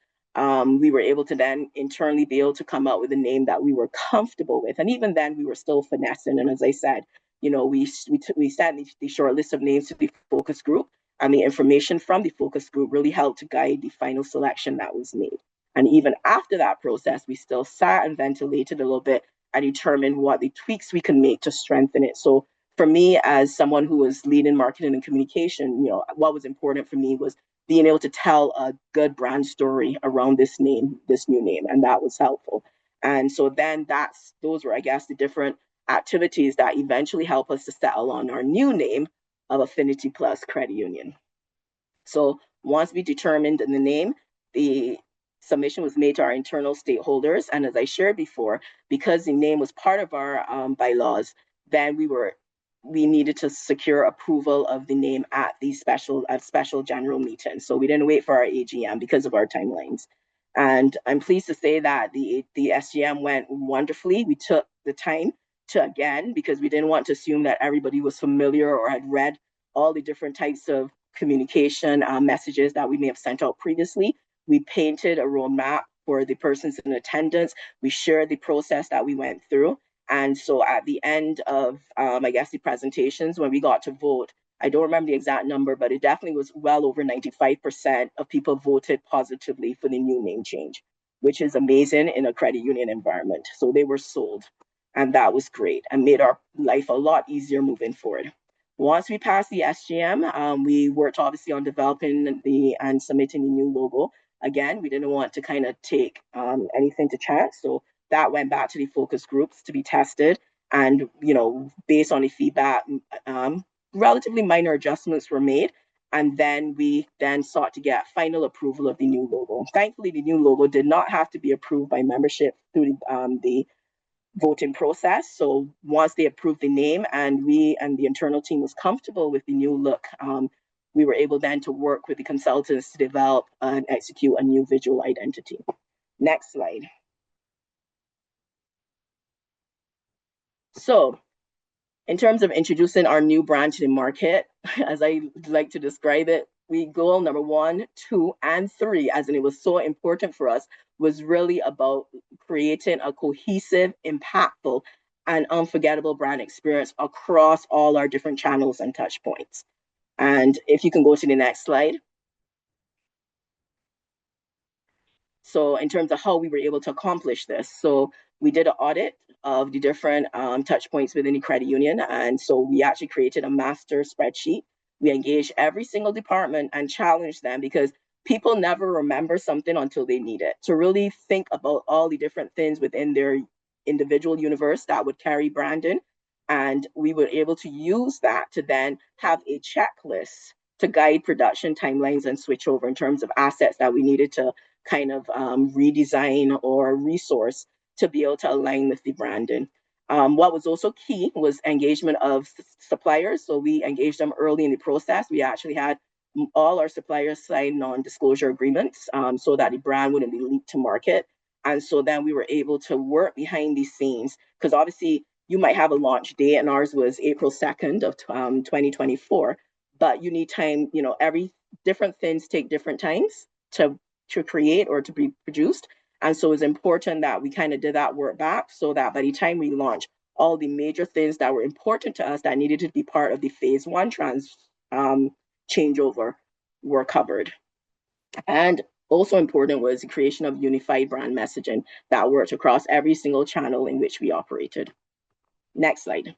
we were able to then internally be able to come up with a name that we were comfortable with. And even then, we were still finessing. And as I said, you know, we sent the short list of names to the focus group, and the information from the focus group really helped to guide the final selection that was made. And even after that process, we still sat and ventilated a little bit and determined what the tweaks we can make to strengthen it. So for me, as someone who was leading marketing and communication, you know, what was important for me was being able to tell a good brand story around this name, this new name, and that was helpful. And so then those were, I guess, the different activities that eventually help us to settle on our new name of AffinityPlus Credit Union. So once we determined the name, the submission was made to our internal stakeholders. And as I shared before, because the name was part of our bylaws, then we needed to secure approval of the name at the special general meeting. So we didn't wait for our AGM because of our timelines. And I'm pleased to say that the SGM went wonderfully. We took the time to, again, because we didn't want to assume that everybody was familiar or had read all the different types of communication messages that we may have sent out previously. We painted a roadmap for the persons in attendance. We shared the process that we went through. And so at the end of, I guess, the presentations, when we got to vote, I don't remember the exact number, but it definitely was well over 95% of people voted positively for the new name change, which is amazing in a credit union environment. So they were sold. And that was great and made our life a lot easier moving forward. Once we passed the SGM, we worked obviously on developing and submitting the new logo. Again, we didn't want to kind of take anything to chance. So that went back to the focus groups to be tested. And, you know, based on the feedback, relatively minor adjustments were made. And then we sought to get final approval of the new logo. Thankfully, the new logo did not have to be approved by membership through the voting process. So once they approved the name and we and the internal team was comfortable with the new look, we were able then to work with the consultants to develop and execute a new visual identity. Next slide. So in terms of introducing our new brand to the market, as I like to describe it, goal number 1, 2, and 3, as in it was so important for us, was really about creating a cohesive, impactful, and unforgettable brand experience across all our different channels and touch points. And if you can go to the next slide. So in terms of how we were able to accomplish this, so we did an audit of the different touch points within the credit union. And so we actually created a master spreadsheet. We engaged every single department and challenged them, because people never remember something until they need it, to really think about all the different things within their individual universe that would carry branding. And we were able to use that to then have a checklist to guide production timelines and switch over in terms of assets that we needed to kind of redesign or resource to be able to align with the branding. What was also key was engagement of suppliers. So we engaged them early in the process. We actually had all our suppliers sign non-disclosure agreements so that the brand wouldn't be leaked to market. And so then we were able to work behind the scenes, because obviously you might have a launch date, and ours was April 2nd of 2024, but you need time, you know, every different things take different times to create or to be produced. And so it's important that we kind of did that work back, so that by the time we launch, all the major things that were important to us that needed to be part of the phase 1 changeover were covered. And also important was the creation of unified brand messaging that worked across every single channel in which we operated. Next slide.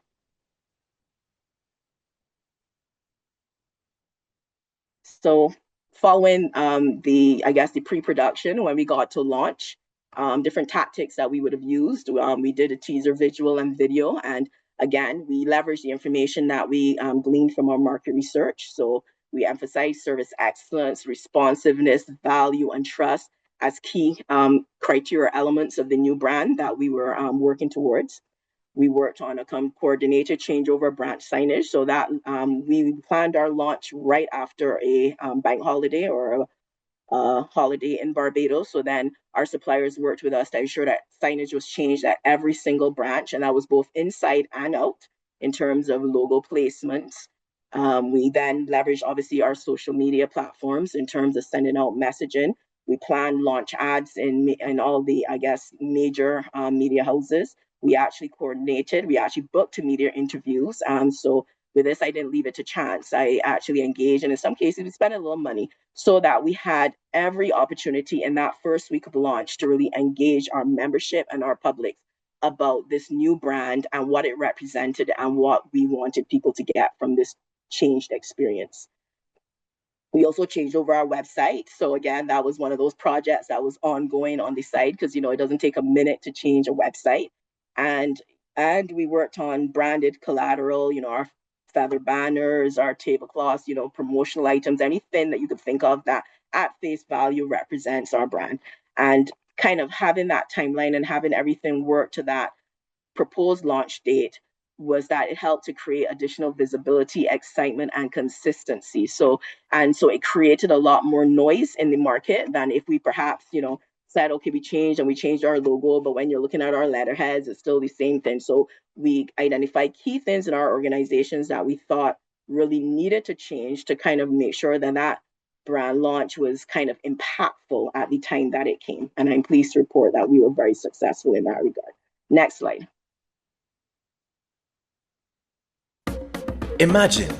So following the pre-production, when we got to launch, different tactics that we would have used. We did a teaser visual and video, and again, we leverage the information that we gleaned from our market research. So we emphasize service excellence, responsiveness, value, and trust as key criteria elements of the new brand that we were working towards. We worked on a coordinated changeover branch signage so that we planned our launch right after a bank holiday or a holiday in Barbados. So then our suppliers worked with us to ensure that signage was changed at every single branch, and that was both inside and out in terms of logo placements. We then leveraged obviously our social media platforms in terms of sending out messaging. We planned launch ads in all the, I guess, major media houses. We actually coordinated, we actually booked media interviews. So with this, I didn't leave it to chance. I actually engaged, and in some cases, we spent a little money so that we had every opportunity in that first week of launch to really engage our membership and our public about this new brand and what it represented and what we wanted people to get from this changed experience. We also changed over our website. So again, that was one of those projects that was ongoing on the side because, you know, it doesn't take a minute to change a website. And we worked on branded collateral, you know, our feather banners, our tablecloths, you know, promotional items, anything that you could think of that at face value represents our brand. And kind of having that timeline and having everything work to that proposed launch date was that it helped to create additional visibility, excitement, and consistency. So it created a lot more noise in the market than if we perhaps, you know, said, okay, we changed our logo, but when you're looking at our letterheads, it's still the same thing. So we identified key things in our organizations that we thought really needed to change to kind of make sure that that brand launch was kind of impactful at the time that it came. And I'm pleased to report that we were very successful in that regard. Next slide. Imagine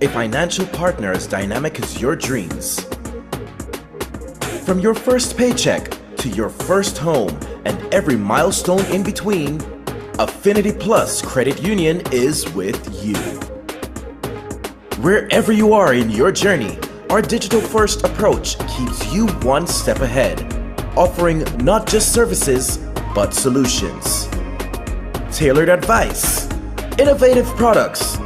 a financial partner as dynamic as your dreams. From your first paycheck to your first home and every milestone in between, AffinityPlus Credit Union is with you. Wherever you are in your journey, our digital-first approach keeps you one step ahead, offering not just services, but solutions. Tailored advice, innovative products,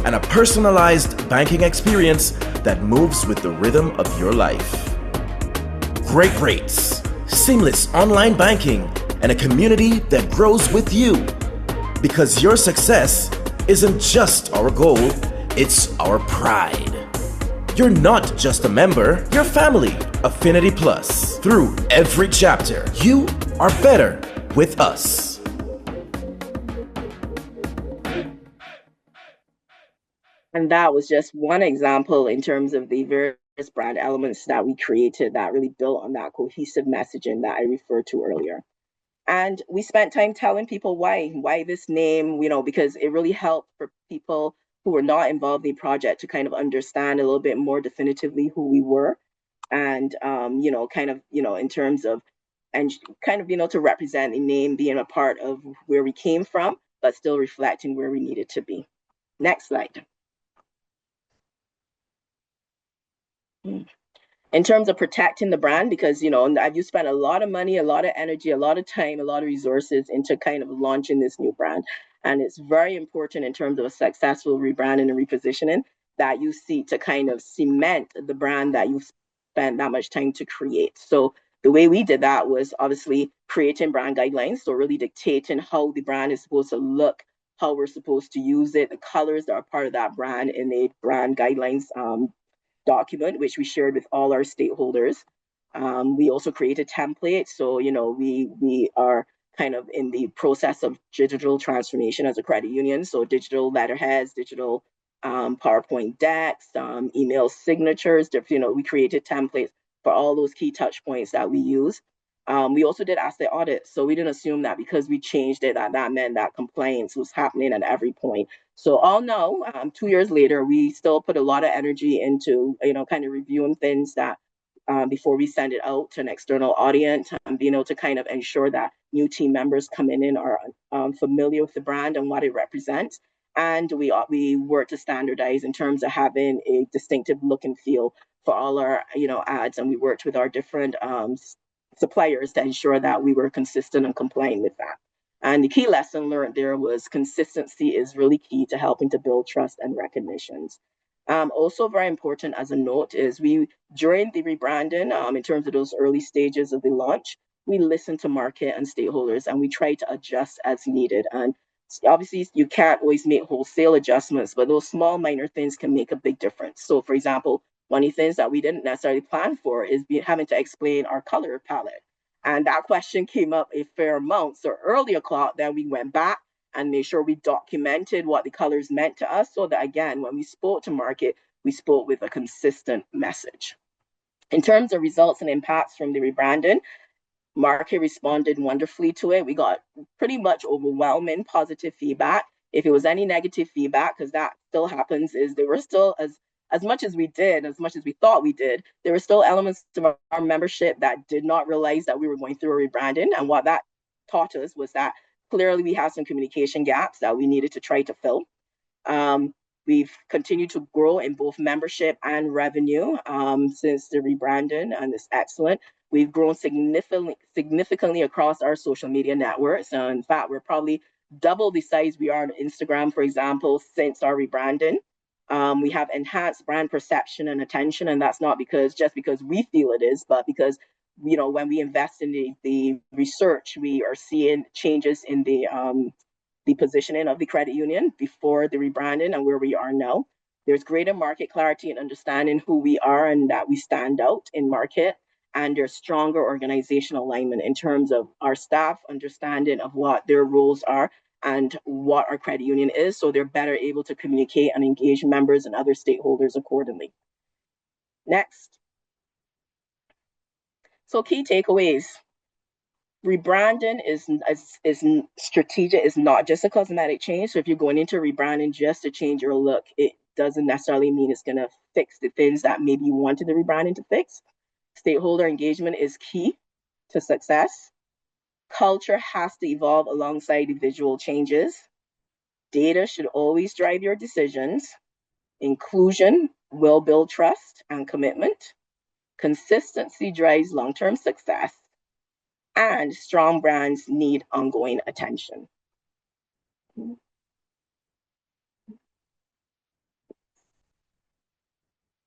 and a personalized banking experience that moves with the rhythm of your life. Great rates, seamless online banking, and a community that grows with you. Because your success isn't just our goal, it's our pride. You're not just a member, you're family. AffinityPlus. Through every chapter, you are better with us. And that was just one example in terms of the various brand elements that we created that really built on that cohesive messaging that I referred to earlier. And we spent time telling people why this name, you know, because it really helped for people who were not involved in the project to kind of understand a little bit more definitively who we were. And, you know, kind of, you know, in terms of, and kind of, you know, to represent the name being a part of where we came from, but still reflecting where we needed to be. Next slide. In terms of protecting the brand, because, you know, you spent a lot of money, a lot of energy, a lot of time, a lot of resources into kind of launching this new brand. And it's very important in terms of a successful rebranding and repositioning that you seek to kind of cement the brand that you've spent that much time to create. So the way we did that was obviously creating brand guidelines. So really dictating how the brand is supposed to look, how we're supposed to use it, the colors that are part of that brand in a brand guidelines document, which we shared with all our stakeholders. We also created templates. So, you know, we are kind of in the process of digital transformation as a credit union. So digital letterheads, digital PowerPoint decks, email signatures, you know, we created templates for all those key touch points that we use. We also did asset audits. So we didn't assume that because we changed it, that meant that compliance was happening at every point. So all know, 2 years later, we still put a lot of energy into, you know, kind of reviewing things that before we send it out to an external audience, being able to kind of ensure that new team members coming in are familiar with the brand and what it represents. And we work to standardize in terms of having a distinctive look and feel for all our, you know, ads. And we worked with our different suppliers to ensure that we were consistent and compliant with that. And the key lesson learned there was consistency is really key to helping to build trust and recognitions. Also very important as a note is during the rebranding, in terms of those early stages of the launch, we listen to market and stakeholders and we try to adjust as needed. And obviously you can't always make wholesale adjustments, but those small minor things can make a big difference. So for example, one of the things that we didn't necessarily plan for is having to explain our color palette. And that question came up a fair amount. So early o'clock, then we went back and made sure we documented what the colors meant to us so that, again, when we spoke to market, we spoke with a consistent message. In terms of results and impacts from the rebranding, market responded wonderfully to it. We got pretty much overwhelming positive feedback. If it was any negative feedback, because that still happens, is there were still, as much as we thought we did, there were still elements of our membership that did not realize that we were going through a rebranding. And what that taught us was that clearly we have some communication gaps that we needed to try to fill. We've continued to grow in both membership and revenue since the rebranding, and it's excellent. We've grown significantly across our social media networks. In fact, we're probably double the size we are on Instagram, for example, since our rebranding. We have enhanced brand perception and attention, and that's not just because we feel it is, but because when we invest in the research, we are seeing changes in the positioning of the credit union before the rebranding and where we are now. There's greater market clarity and understanding who we are and that we stand out in market. And there's stronger organizational alignment in terms of our staff understanding of what their roles are and what our credit union is, so they're better able to communicate and engage members and other stakeholders accordingly. Next. So key takeaways. Rebranding is strategic, is not just a cosmetic change. So if you're going into rebranding just to change your look, it doesn't necessarily mean it's going to fix the things that maybe you wanted the rebranding to fix. Stakeholder engagement is key to success. Culture has to evolve alongside the visual changes. Data should always drive your decisions. Inclusion will build trust and commitment. Consistency drives long-term success. And strong brands need ongoing attention.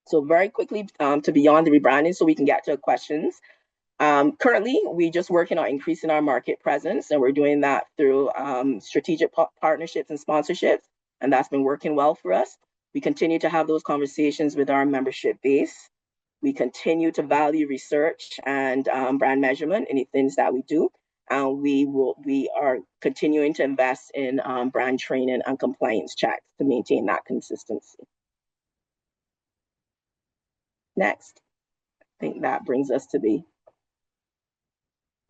So very quickly to beyond the rebranding so we can get to questions. Currently, we're just working on increasing our market presence, and we're doing that through strategic partnerships and sponsorships, and that's been working well for us. We continue to have those conversations with our membership base. We continue to value research and brand measurement in the things that we do, and we are continuing to invest in brand training and compliance checks to maintain that consistency. Next, I think that brings us to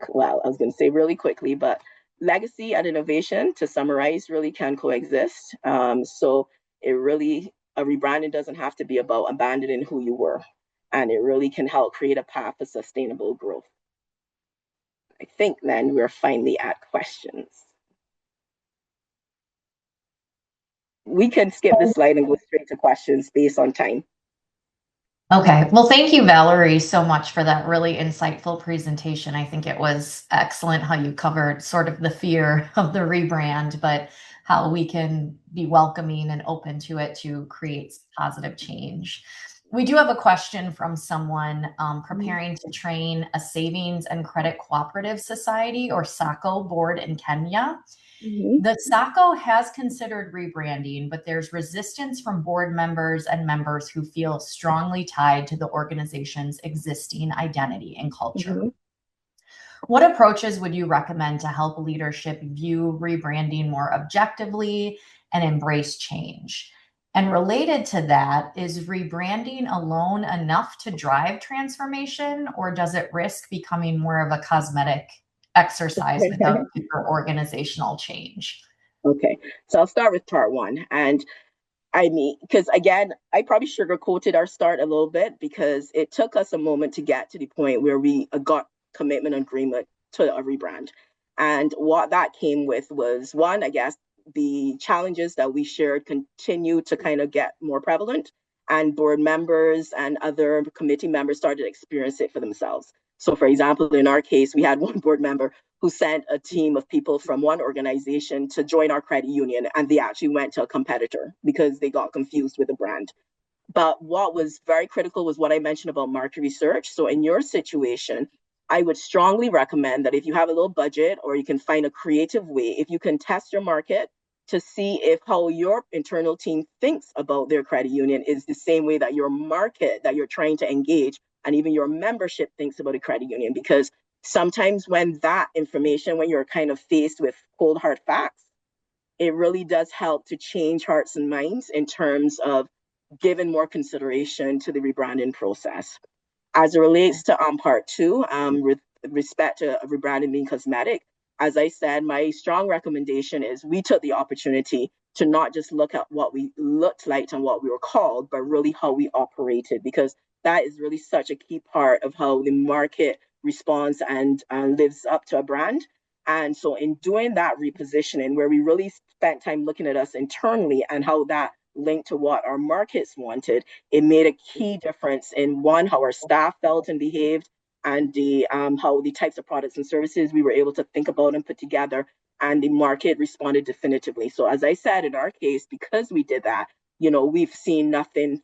I was going to say really quickly, but legacy and innovation, to summarize, really can coexist. So a rebranding doesn't have to be about abandoning who you were, and it really can help create a path for sustainable growth. I think then we're finally at questions. We can skip this slide and go straight to questions based on time. Okay, well, thank you, Valerie, so much for that really insightful presentation. I think it was excellent how you covered sort of the fear of the rebrand, but how we can be welcoming and open to it to create positive change. We do have a question from someone preparing to train a savings and credit cooperative society or SACCO board in Kenya. The SACCO has considered rebranding, but there's resistance from board members and members who feel strongly tied to the organization's existing identity and culture. What approaches would you recommend to help leadership view rebranding more objectively and embrace change? And related to that, is rebranding alone enough to drive transformation, or does it risk becoming more of a cosmetic exercise without deeper organizational change? Okay, so I'll start with part one. And I mean, because again, I probably sugarcoated our start a little bit because it took us a moment to get to the point where we got commitment agreement to a rebrand. And what that came with was, one, I guess, the challenges that we shared continue to kind of get more prevalent, and board members and other committee members started to experience it for themselves. So for example, in our case, we had one board member who sent a team of people from one organization to join our credit union, and they actually went to a competitor because they got confused with the brand. But what was very critical was what I mentioned about market research. So in your situation, I would strongly recommend that if you have a little budget or you can find a creative way, if you can test your market to see if how your internal team thinks about their credit union is the same way that your market that you're trying to engage and even your membership thinks about a credit union. Because sometimes when that information, when you're kind of faced with cold hard facts, it really does help to change hearts and minds in terms of giving more consideration to the rebranding process. As it relates to part two, with respect to rebranding being cosmetic, as I said, my strong recommendation is we took the opportunity to not just look at what we looked like and what we were called, but really how we operated, because that is really such a key part of how the market responds and lives up to a brand. And so in doing that repositioning, where we really spent time looking at us internally and how that linked to what our markets wanted, it made a key difference in one, how our staff felt and behaved, and the how the types of products and services we were able to think about and put together, and the market responded definitively. So as I said, in our case, because we did that, we've seen nothing,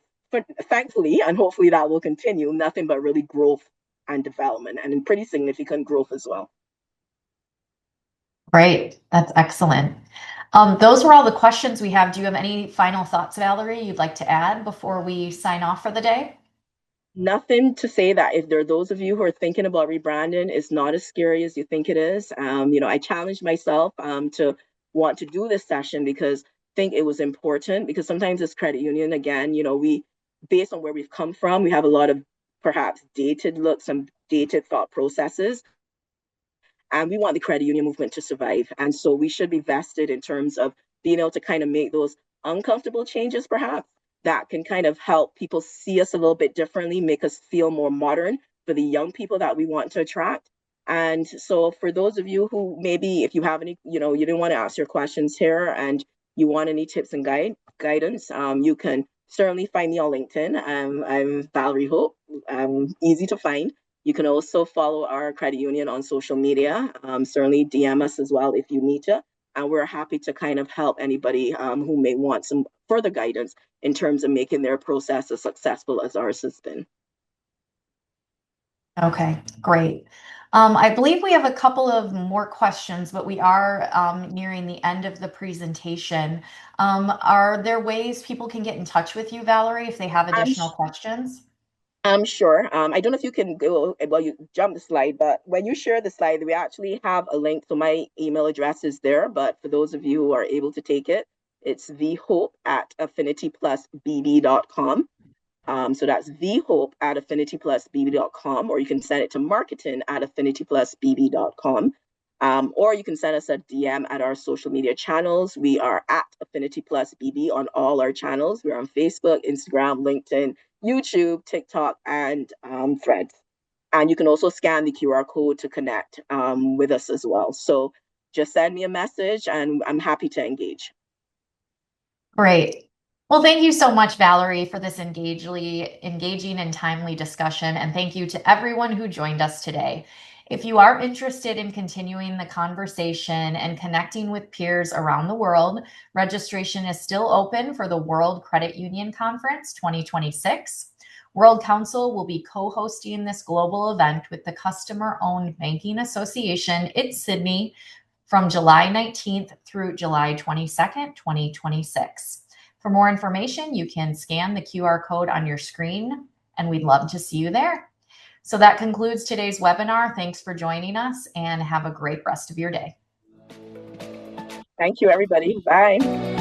thankfully, and hopefully that will continue, nothing but really growth and development, and in pretty significant growth as well. Great. That's excellent. Those were all the questions we have. Do you have any final thoughts, Valerie, you'd like to add before we sign off for the day? Nothing to say that if there are those of you who are thinking about rebranding, it's not as scary as you think it is. I challenged myself to want to do this session because I think it was important, because sometimes as credit union, again, we, based on where we've come from, we have a lot of perhaps dated looks and dated thought processes. And we want the credit union movement to survive. And so we should be vested in terms of being able to kind of make those uncomfortable changes, perhaps, that can kind of help people see us a little bit differently, make us feel more modern for the young people that we want to attract. And so for those of you who maybe, if you have any, you didn't want to ask your questions here and you want any tips and guidance, you can certainly find me on LinkedIn. I'm Valerie Hope, easy to find. You can also follow our credit union on social media. Certainly DM us as well if you need to. And we're happy to kind of help anybody who may want some further guidance in terms of making their process as successful as ours has been. Okay, great. I believe we have a couple of more questions, but we are nearing the end of the presentation. Are there ways people can get in touch with you, Valerie, if they have additional questions? I'm sure. I don't know if you can go, well, you jump the slide, but when you share the slide, we actually have a link. So my email address is there, but for those of you who are able to take it, it's vhope@affinityplusbb.com. So that's vhope@affinityplusbb.com, or you can send it to marketing@affinityplusbb.com. Or you can send us a DM at our social media channels. We are at AffinityPlusBB on all our channels. We're on Facebook, Instagram, LinkedIn, YouTube, TikTok, and Threads. And you can also scan the QR code to connect with us as well. So just send me a message and I'm happy to engage. Great. Well, thank you so much, Valerie, for this engaging and timely discussion. And thank you to everyone who joined us today. If you are interested in continuing the conversation and connecting with peers around the world, registration is still open for the World Credit Union Conference 2026. World Council will be co-hosting this global event with the Customer-Owned Banking Association in Sydney from July 19th through July 22nd, 2026. For more information, you can scan the QR code on your screen, and we'd love to see you there. So that concludes today's webinar. Thanks for joining us and have a great rest of your day. Thank you, everybody. Bye.